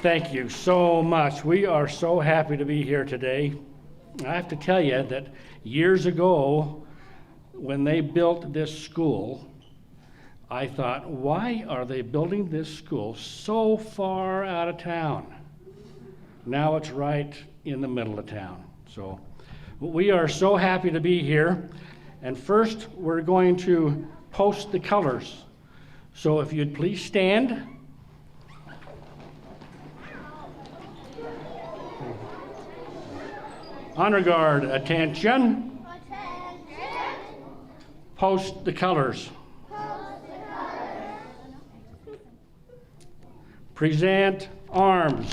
Thank you so much. We are so happy to be here today. I have to tell you that years ago, when they built this school, I thought, why are they building this school so far out of town? Now it's right in the middle of town. So we are so happy to be here. And first, we're going to post the colors. So if you'd please stand. Honor Guard, attention. Attention. Post the colors. Post the colors. Present arms.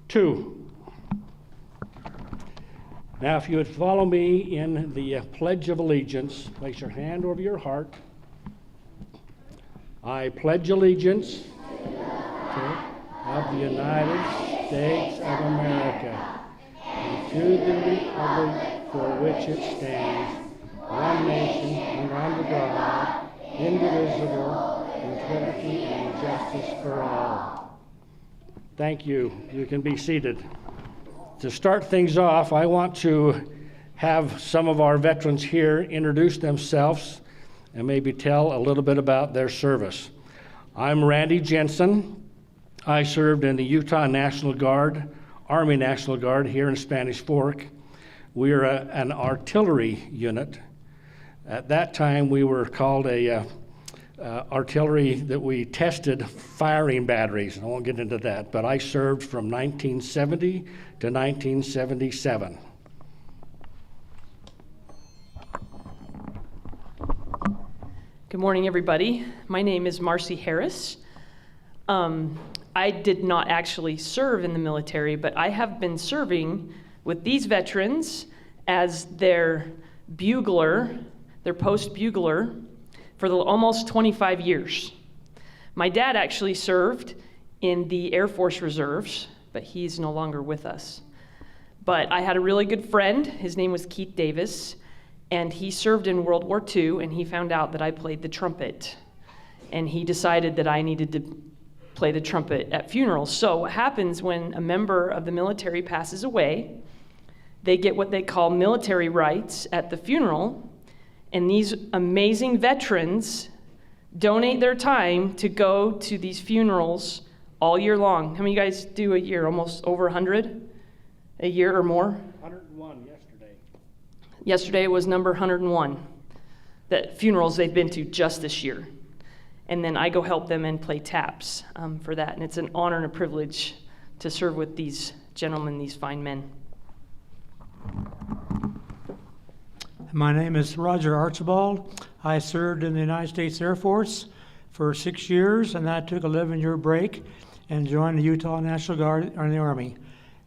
Two. Now, if you would follow me in the Pledge of Allegiance, place your hand over your heart. I pledge allegiance of the United States of America and to the republic for which it stands, one nation, under God, indivisible, with liberty and justice for all. Thank you. You can be seated. To start things off, I want to have some of our veterans here introduce themselves and maybe tell a little bit about their service. I'm Randy Jensen. I served in the Utah National Guard, Army National Guard here in Spanish Fork. We are an artillery unit. At that time, we were called a artillery that we tested firing batteries. I won't get into that, but I served from 1970 to 1977. Good morning, everybody. My name is Marcy Harris. I did not actually serve in the military, but I have been serving with these veterans as their bugler, their post bugler, for almost 25 years. My dad actually served in the Air Force Reserves, but he's no longer with us. But I had a really good friend. His name was Keith Davis, and he served in World War II, and he found out that I played the trumpet. And he decided that I needed to play the trumpet at funerals. So what happens when a member of the military passes away, they get what they call military rights at the funeral, and these amazing veterans donate their time to go to these funerals all year long. How many of you guys do a year? Almost over 100 a year or more? 101 yesterday. Yesterday was number 101, that funerals they've been to just this year. And then I go help them and play taps for that. And it's an honor and a privilege to serve with these gentlemen, these fine men. My name is Roger Archibald. I served in the United States Air Force for 6 years, and I took an 11-year break and joined the Utah National Guard in the Army.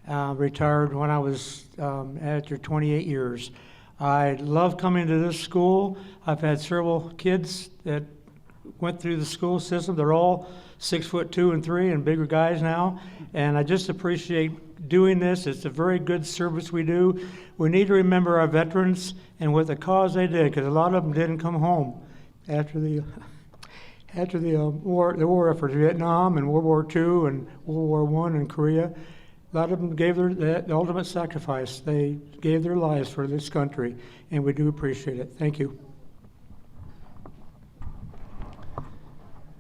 Retired when I was after 28 years. I love coming to this school. I've had several kids that went through the school system. They're all 6'2" and 3" and bigger guys now, and I just appreciate doing this. It's a very good service we do. We need to remember our veterans and what the cause they did, because a lot of them didn't come home after the war efforts, Vietnam and World War II and World War I and Korea. A lot of them gave the ultimate sacrifice. They gave their lives for this country, and we do appreciate it. Thank you.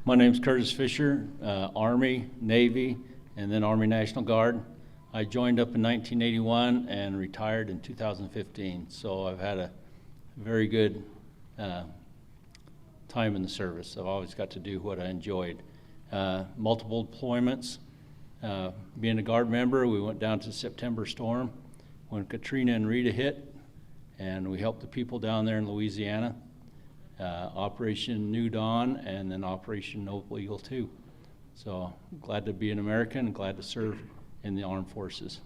My name's Curtis Fisher, Army, Navy, and then Army National Guard. I joined up in 1981 and retired in 2015, so I've had a very good time in the service. I've always got to do what I enjoyed. multiple deployments. Being a Guard member, we went down to the September storm when Katrina and Rita hit, and we helped the people down there in Louisiana. Operation New Dawn, and then Operation Noble Eagle 2. So glad to be an American and glad to serve in the armed forces.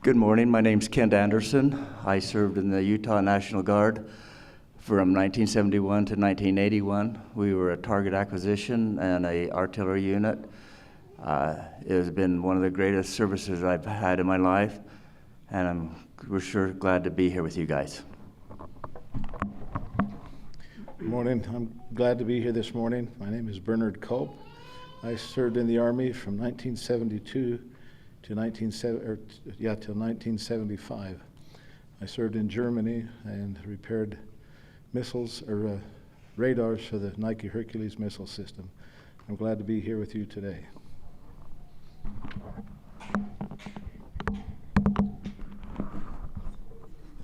Good morning. My name's Kent Anderson. I served in the Utah National Guard from 1971 to 1981. We were a target acquisition and a artillery unit. It has been one of the greatest services I've had in my life, and we're sure glad to be here with you guys. Good morning. I'm glad to be here this morning. My name is Bernard Culp. I served in the Army from 1972 to 1975. I served in Germany and repaired missiles or radars for the Nike Hercules missile system. I'm glad to be here with you today.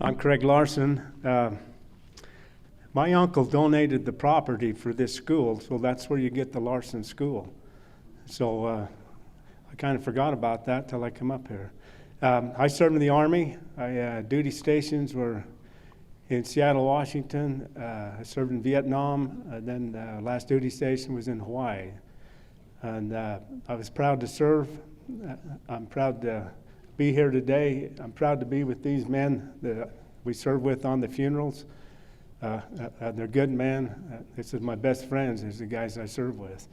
I'm Craig Larson. My uncle donated the property for this school, so that's where you get the Larson School. So I kind of forgot about that till I come up here. I served in the Army. Duty stations were in Seattle, Washington. I served in Vietnam. Then last duty station was in Hawaii. And I was proud to serve. I'm proud to be here today. I'm proud to be with these men that we serve with on the funerals. They're good men. This is my best friends. These are the guys I serve with.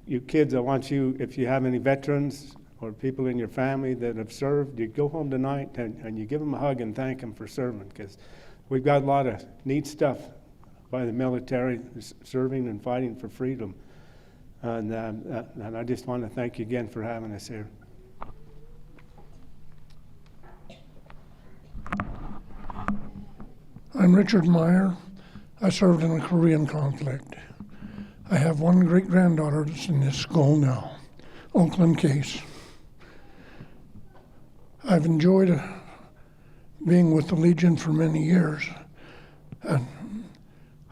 You kids, I want you, if you have any veterans or people in your family that have served, you go home tonight and you give them a hug and thank them for serving, because we've got a lot of neat stuff by the military serving and fighting for freedom. And I just want to thank you again for having us here. I'm Richard Meyer. I served in the Korean conflict. I have one great-granddaughter that's in this school now, Oakland Case. I've enjoyed being with the Legion for many years, and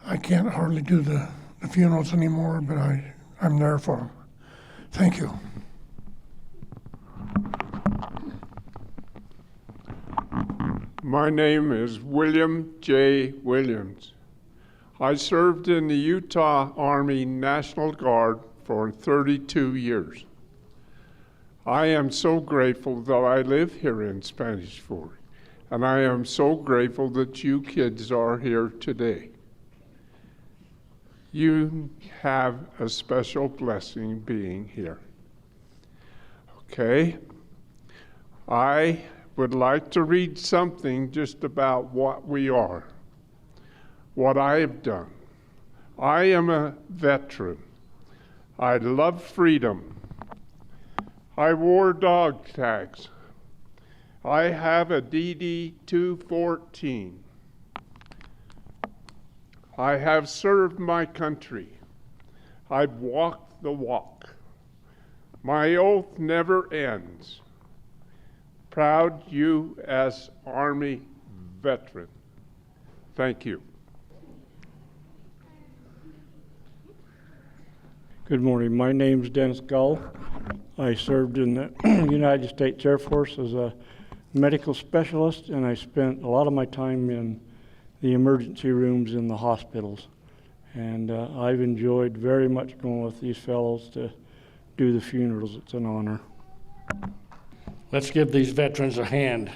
I can't hardly do the funerals anymore, but I'm there for them. Thank you. My name is William J. Williams. I served in the Utah Army National Guard for 32 years. I am so grateful that I live here in Spanish Fork, and I am so grateful that you kids are here today. You have a special blessing being here. Okay, I would like to read something just about what we are, what I have done. I am a veteran. I love freedom. I wore dog tags. I have a DD-214. I have served my country. I've walked the walk. My oath never ends. Proud U.S. Army veteran. Thank you. Good morning. My name's Dennis Gull. I served in the United States Air Force as a medical specialist, and I spent a lot of my time in the emergency rooms in the hospitals. And I've enjoyed very much going with these fellows to do the funerals. It's an honor. Let's give these veterans a hand.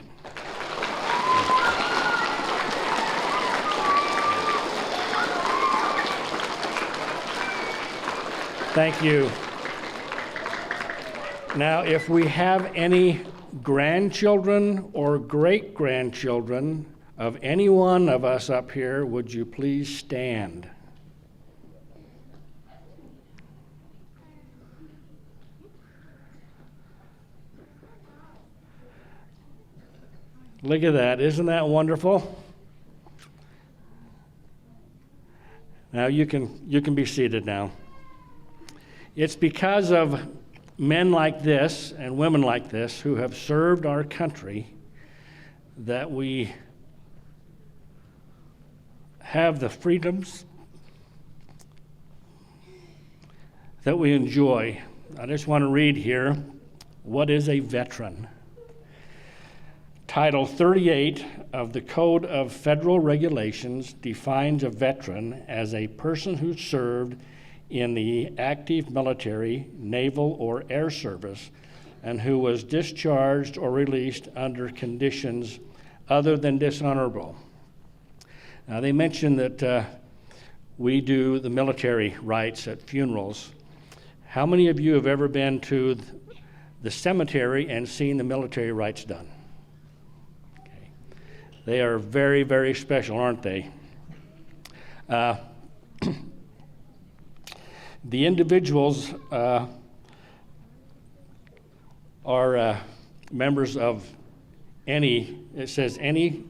Thank you. Now, if we have any grandchildren or great-grandchildren of any one of us up here, would you please stand? Look at that. Isn't that wonderful? Now you can be seated now. It's because of men like this and women like this who have served our country that we have the freedoms that we enjoy. I just want to read here, what is a veteran? Title 38 of the Code of Federal Regulations defines a veteran as a person who served in the active military, naval, or air service and who was discharged or released under conditions other than dishonorable. Now, they mentioned that we do the military rites at funerals. How many of you have ever been to the cemetery and seen the military rites done? Okay. They are very, very special, aren't they? The individuals are members of any, it says any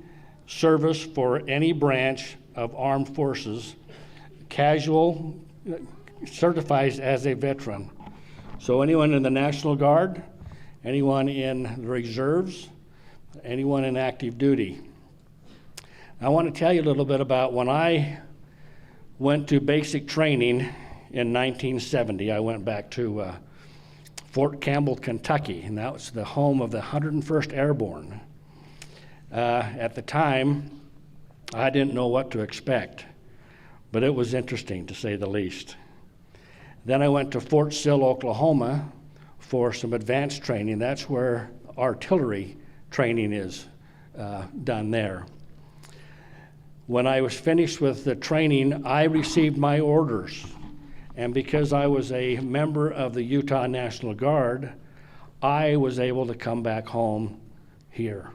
service for any branch of armed forces, casual, certifies as a veteran. So anyone in the National Guard, anyone in the reserves, anyone in active duty. I want to tell you a little bit about when I went to basic training in 1970. I went back to Fort Campbell, Kentucky, and that was the home of the 101st Airborne. At the time, I didn't know what to expect, but it was interesting to say the least. Then I went to Fort Sill, Oklahoma for some advanced training. That's where artillery training is done there. When I was finished with the training, I received my orders. And because I was a member of the Utah National Guard, I was able to come back home here.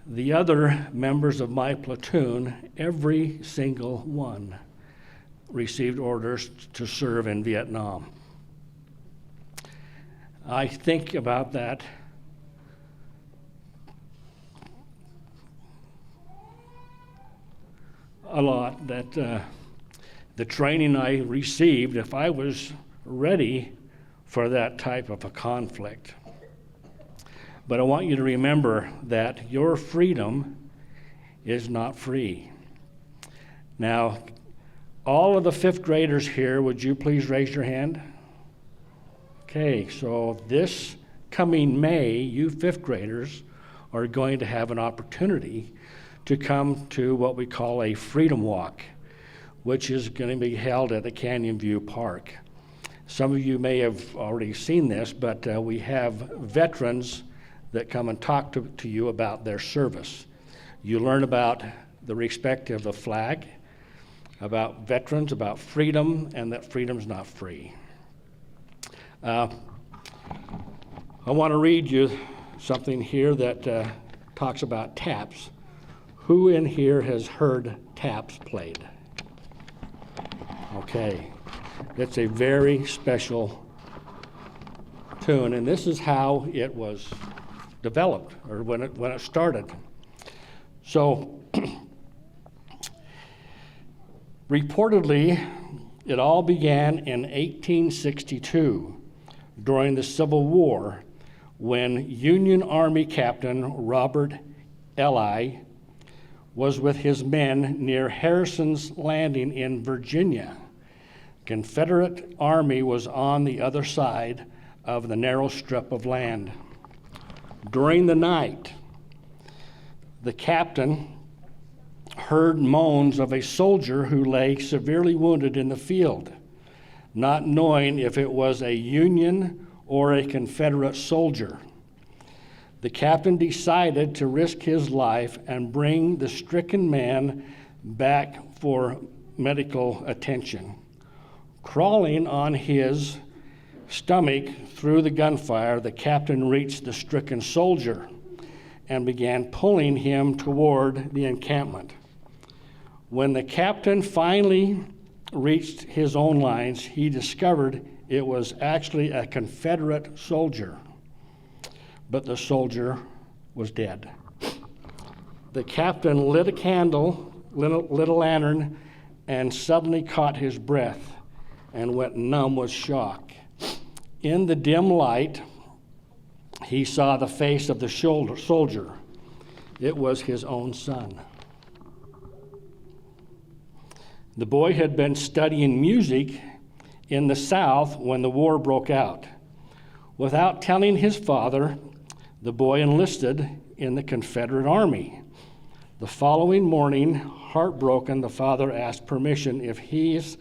The other members of my platoon, every single one, received orders to serve in Vietnam. I think about that a lot, that the training I received, if I was ready for that type of a conflict. But I want you to remember that your freedom is not free. Now, all of the fifth graders here, would you please raise your hand? Okay, so this coming May, you fifth graders are going to have an opportunity to come to what we call a Freedom Walk, which is going to be held at the Canyon View Park. Some of you may have already seen this, but we have veterans that come and talk to you about their service. You learn about the respect of the flag, about veterans, about freedom, and that freedom's not free. I want to read you something here that talks about taps. Who in here has heard taps played? Okay, it's a very special tune, and this is how it was developed, or when it started. So, reportedly, it all began in 1862 during the Civil War, when Union Army Captain Robert Ely was with his men near Harrison's Landing in Virginia. Confederate Army was on the other side of the narrow strip of land. During the night, the captain heard moans of a soldier who lay severely wounded in the field, not knowing if it was a Union or a Confederate soldier. The captain decided to risk his life and bring the stricken man back for medical attention. Crawling on his stomach through the gunfire, the captain reached the stricken soldier and began pulling him toward the encampment. When the captain finally reached his own lines, he discovered it was actually a Confederate soldier, but the soldier was dead. The captain lit a candle, lit a lantern, and suddenly caught his breath and went numb with shock. In the dim light, he saw the face of the soldier. It was his own son. The boy had been studying music in the South when the war broke out. Without telling his father, the boy enlisted in the Confederate Army. The following morning, heartbroken, the father asked permission if his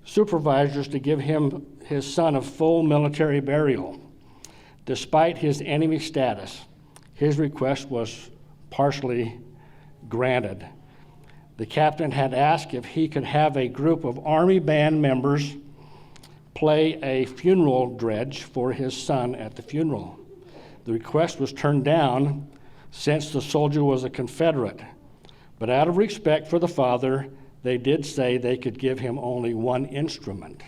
supervisors to give his son a full military burial. Despite his enemy status, his request was partially granted. The captain had asked if he could have a group of Army band members play a funeral dirge for his son at the funeral. The request was turned down since the soldier was a Confederate, but out of respect for the father, they did say they could give him only one instrument.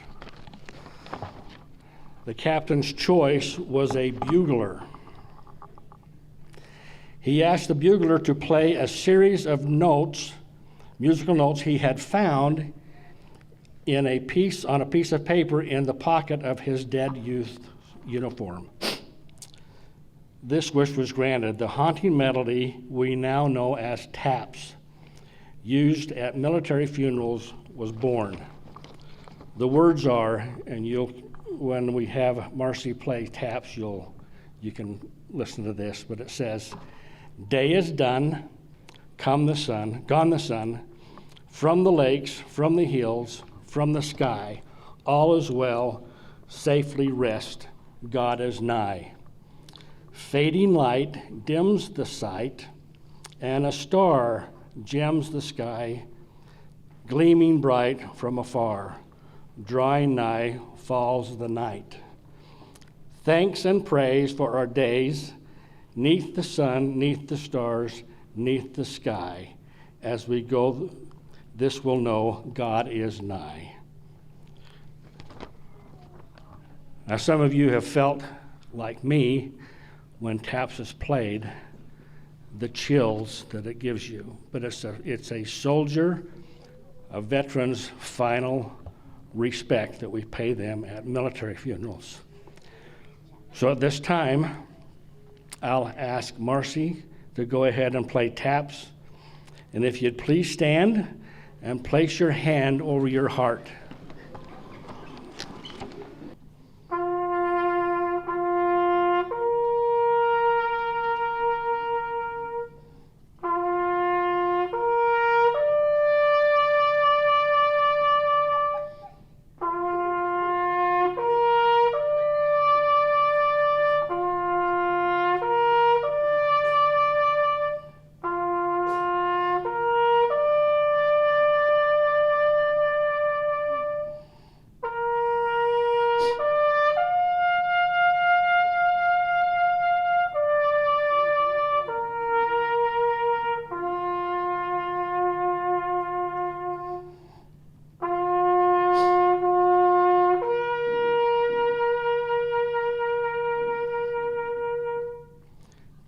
The captain's choice was a bugler. He asked the bugler to play a series of notes, musical notes he had found on a piece of paper in the pocket of his dead youth uniform. This wish was granted. The haunting melody we now know as taps, used at military funerals, was born. The words are, and when we have Marcy play taps, you can listen to this, but it says, "Day is done, gone the sun, from the lakes, from the hills, from the sky, all is well, safely rest, God is nigh. Fading light dims the sight, and a star gems the sky, gleaming bright from afar, drawing nigh falls the night. Thanks and praise for our days, neath the sun, neath the stars, neath the sky. As we go, this will know God is nigh." Now, some of you have felt like me when taps is played, the chills that it gives you. But it's a soldier, a veteran's final respect that we pay them at military funerals. So at this time, I'll ask Marcy to go ahead and play taps. And if you'd please stand and place your hand over your heart.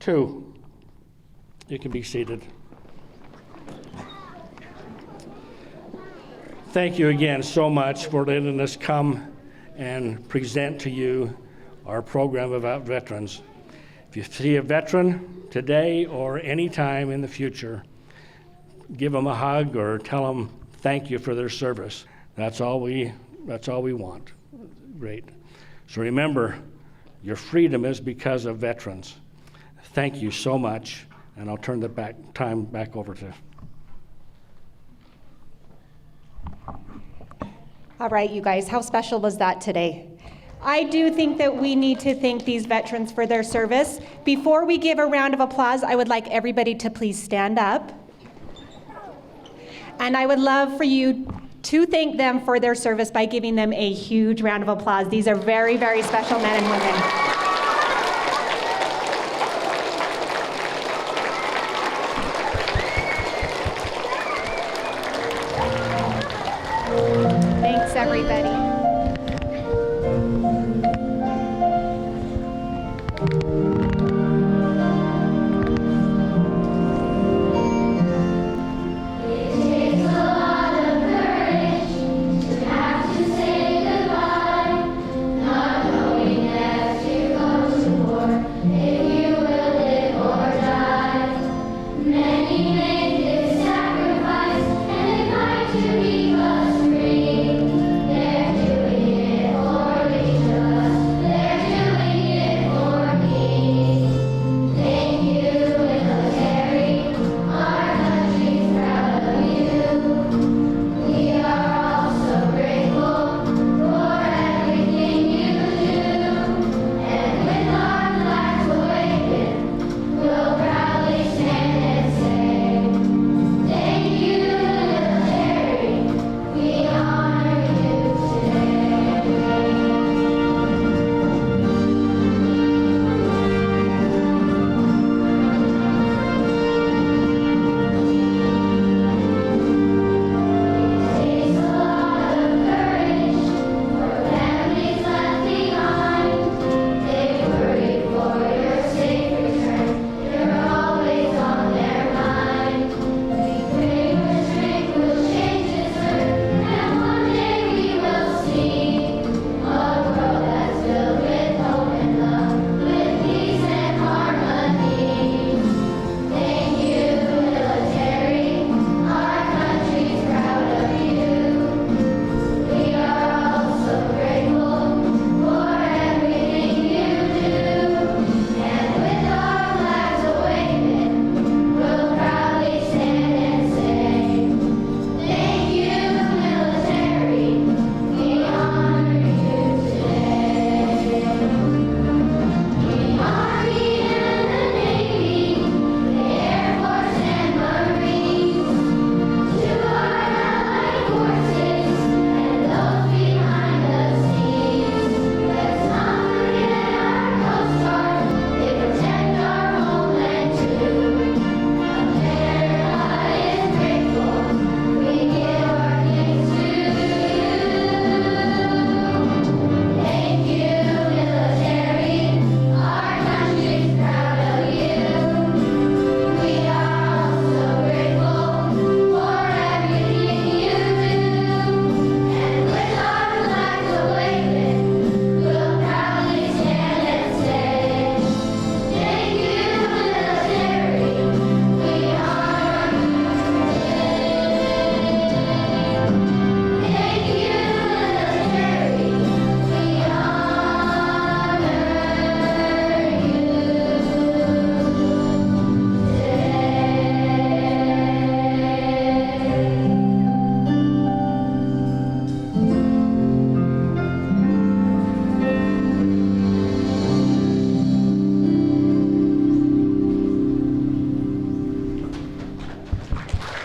Two, you can be seated. Thank you again so much for letting us come and present to you our program about veterans. If you see a veteran today or any time in the future, give them a hug or tell them thank you for their service. That's all we want. Great. So remember, your freedom is because of veterans. Thank you so much, and I'll turn the time back over to. All right, you guys, how special was that today? I do think that we need to thank these veterans for their service. Before we give a round of applause, I would like everybody to please stand up. And I would love for you to thank them for their service by giving them a huge round of applause. These are very, very special men and women. Thanks, everybody. To be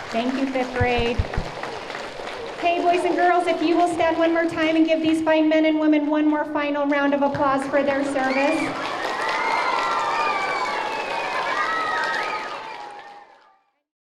Thank you, fifth grade. Okay, boys and girls, if you will stand one more time and give these fine men and women one more final round of applause for their service.